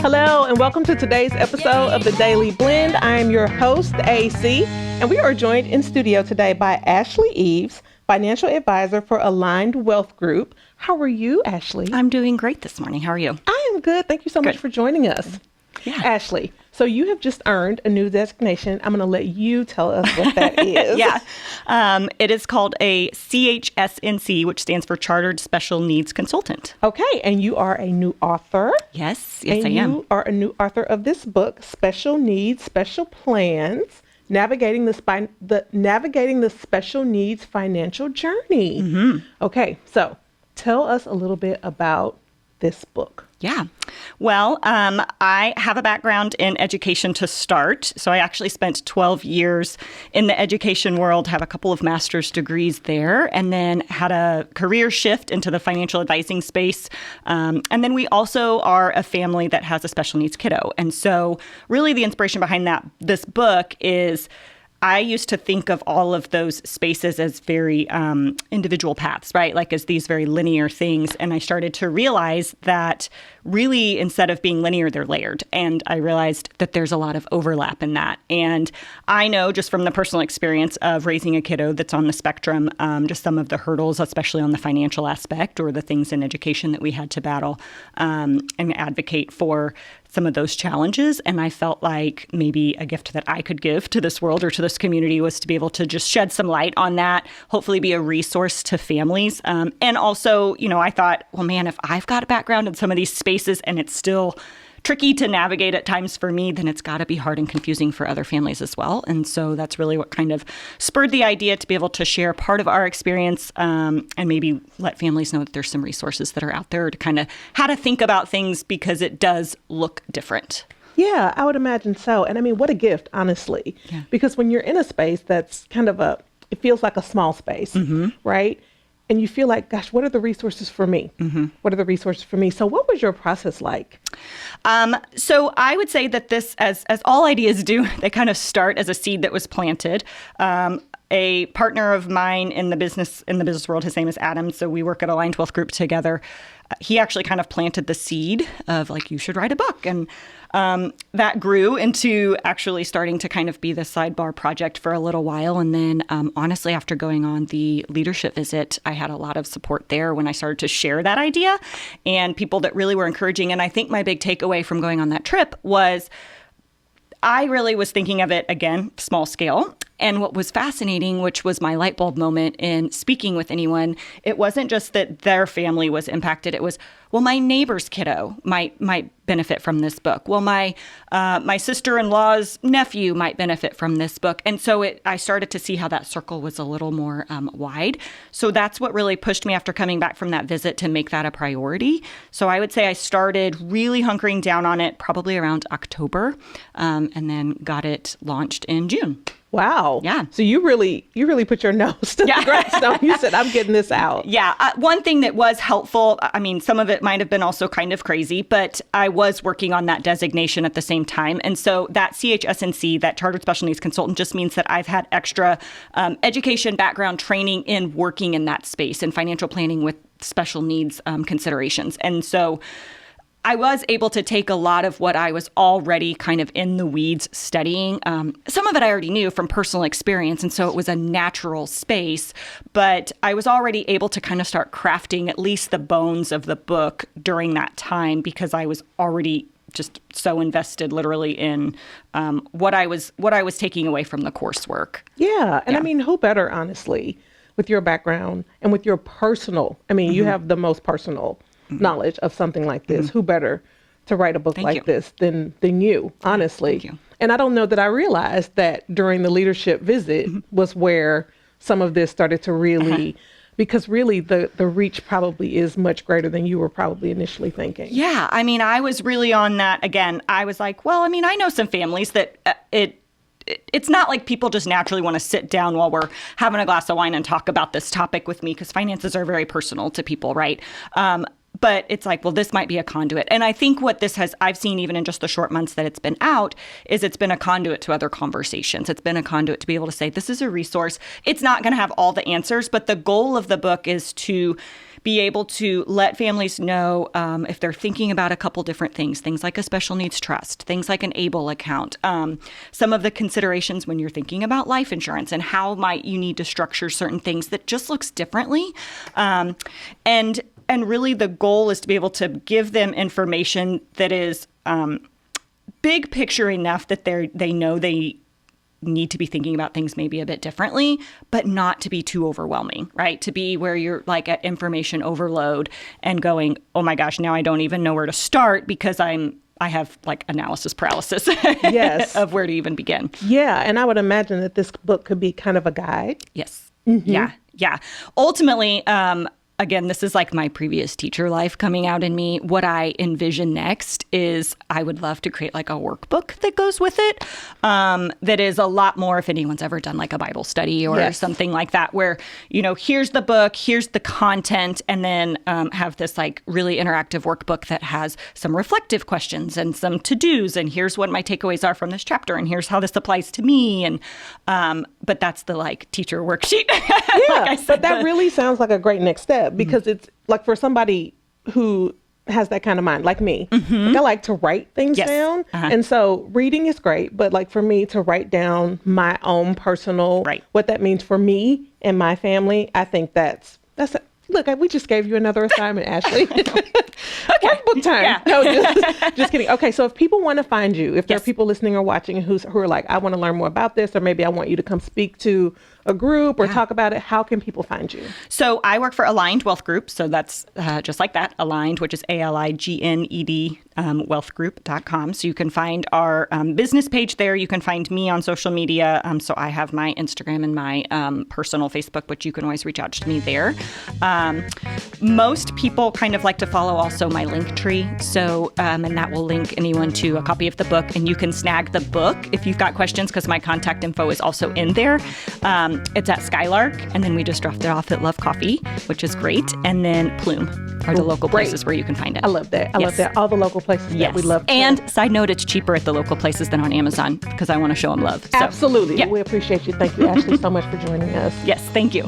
Hello, and welcome to today's episode of The Daily Blend. I'm your host, AC, and we are joined in studio today by Ashli Eaves, financial advisor for Aligned Wealth Group. How are you, Ashli? I'm doing great this morning. How are you? I am good. Thank you so much for joining us. Yeah. Ashli, so you have just earned a new designation. I'm going to let you tell us what that is. Yeah. It is called a CHSNC, which stands for Chartered Special Needs Consultant. Okay, and you are a new author. Yes, I am. You are a new author of this book, Special Needs, Special Plans, Navigating the Special Needs Financial Journey. Mm-hmm. Okay, so tell us a little bit about this book. Yeah. Well, I have a background in education to start. So I actually spent 12 years in the education world, have a couple of master's degrees there, and then had a career shift into the financial advising space. And then we also are a family that has a special needs kiddo. And so really the inspiration behind this book is I used to think of all of those spaces as very individual paths, right? Like as these very linear things. And I started to realize that really, instead of being linear, they're layered. And I realized that there's a lot of overlap in that. And I know just from the personal experience of raising a kiddo that's on the spectrum, just some of the hurdles, especially on the financial aspect or the things in education that we had to battle and advocate for some of those challenges. And I felt like maybe a gift that I could give to this world or to this community was to be able to just shed some light on that, hopefully be a resource to families. And also, I thought, well, man, if I've got a background in some of these spaces and it's still tricky to navigate at times for me, then it's got to be hard and confusing for other families as well. And so that's really what kind of spurred the idea to be able to share part of our experience and maybe let families know that there's some resources that are out there to kind of how to think about things because it does look different. Yeah, I would imagine so. And I mean, what a gift, honestly, because when you're in a space that's kind of it feels like a small space, right? And you feel like, gosh, what are the resources for me? Mm-hmm. What are the resources for me? So what was your process like? So I would say that this, as all ideas do, they kind of start as a seed that was planted. A partner of mine in the business world, his name is Adam. So we work at Aligned Wealth Group together. He actually kind of planted the seed of like, you should write a book. And that grew into actually starting to kind of be the sidebar project for a little while. And then honestly, after going on the leadership visit, I had a lot of support there when I started to share that idea and people that really were encouraging. And I think my big takeaway from going on that trip was I really was thinking of it, again, small scale. And what was fascinating, which was my light bulb moment in speaking with anyone, it wasn't just that their family was impacted. It was, well, my neighbor's kiddo might benefit from this book. Well, my sister-in-law's nephew might benefit from this book. And so I started to see how that circle was a little more wide. So that's what really pushed me after coming back from that visit to make that a priority. So I would say I started really hunkering down on it probably around October and then got it launched in June. Wow. Yeah. So you really put your nose to the grindstone. You said, I'm getting this out. Yeah. One thing that was helpful, I mean, some of it might have been also kind of crazy, but I was working on that designation at the same time. And so that CHSNC, that Chartered Special Needs Consultant, just means that I've had extra education, background, training in working in that space and financial planning with special needs considerations. And so I was able to take a lot of what I was already kind of in the weeds studying. Some of it I already knew from personal experience, and so it was a natural space. But I was already able to kind of start crafting at least the bones of the book during that time because I was already just so invested literally in what I was taking away from the coursework. Yeah. And I mean, who better, honestly, with your background and with your personal, you have the most personal knowledge of something like this. Who better to write a book this than you, honestly. Thank you. And I don't know that I realized that during the leadership visit was where some of this started to really, because really the reach probably is much greater than you were probably initially thinking. Yeah. I mean, I was really on that. Again, I was like, well, I mean, I know some families that it's not like people just naturally want to sit down while we're having a glass of wine and talk about this topic with me because finances are very personal to people, right? But it's like, well, this might be a conduit. And I think what this has, I've seen even in just the short months that it's been out, is it's been a conduit to other conversations. It's been a conduit to be able to say, this is a resource. It's not going to have all the answers, but the goal of the book is to be able to let families know if they're thinking about a couple different things like a special needs trust, things like an ABLE account, some of the considerations when you're thinking about life insurance and how might you need to structure certain things that just looks differently. And really the goal is to be able to give them information that is big picture enough that they know they need to be thinking about things maybe a bit differently, but not to be too overwhelming, right? To be where you're like at information overload and going, oh my gosh, now I don't even know where to start because I have like analysis paralysis Yes. of where to even begin. Yeah. And I would imagine that this book could be kind of a guide. Yes. Mm-hmm. Yeah. Ultimately, again, this is like my previous teacher life coming out in me. What I envision next is I would love to create like a workbook that goes with it. That is a lot more if anyone's ever done like a Bible study or something like that, where, here's the book, here's the content, and then have this like really interactive workbook that has some reflective questions and some to-dos. And here's what my takeaways are from this chapter. And here's how this applies to me. And but that's the like teacher worksheet. Yeah, like but that really sounds like a great next step. Because it's like for somebody who has that kind of mind, like me, like I like to write things down. And so reading is great, but like for me to write down my own personal, what that means for me and my family, I think look, we just gave you another assignment, Ashley. Workbook time. Yeah. No, just kidding. Okay, so if people want to find you, if there are people listening or watching who are like, I want to learn more about this, or maybe I want you to come speak to a group or talk about it, how can people find you? So I work for Aligned Wealth Group. So that's just like that, Aligned, which is ALIGNED, wealthgroup.com. So you can find our business page there. You can find me on social media. So I have my Instagram and my personal Facebook, which you can always reach out to me there. Most people kind of like to follow also my link tree. So, and that will link anyone to a copy of the book, and you can snag the book if you've got questions, because my contact info is also in there. It's at Skylark, and then we just dropped it off at Love Coffee, which is great. And then Plume are the local places where you can find it. I love that. I love that. All the local places that we love. And side note, it's cheaper at the local places than on Amazon, because I want to show them love. So, absolutely. We appreciate you. Thank you, Ashley, so much for joining us. Yes, thank you.